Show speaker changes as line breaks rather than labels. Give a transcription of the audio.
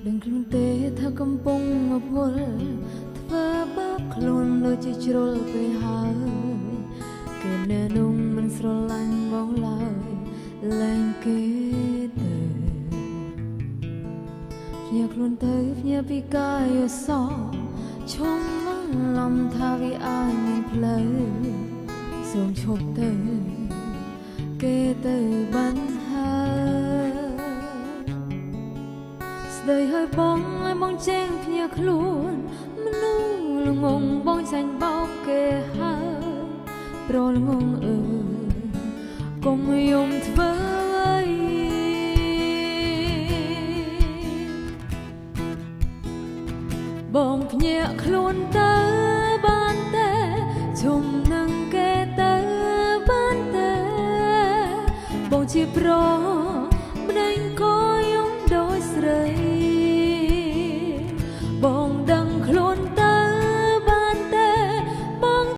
ដឹងខ្លួនទេថាកំពុងមកវល់ធ្វើបាបខ្លួនដូចជាជ្រុលពេកហើយគេណែនំមិនស្រឡាញ់បងឡើយលែងគេទៅភ្ញាក់ខ្លួនទៅភ្ញាក់ពីកាយសោឈុំមកលំថាវាអាចមានផ្លូវសូមឈប់ទៅគេទៅបានហើយស្ដីហើយបងឲ្យបងចេញភ្ញាក់ខ្លួនមនុស្សល្ងងបងចាញ់បោកគេហើយប្រល្ងងកុំយំធ្វើអីបងភ្ញាក់ខ្លួនទៅបានទេជុំនឹងគេទៅបានទេបងជាប្រ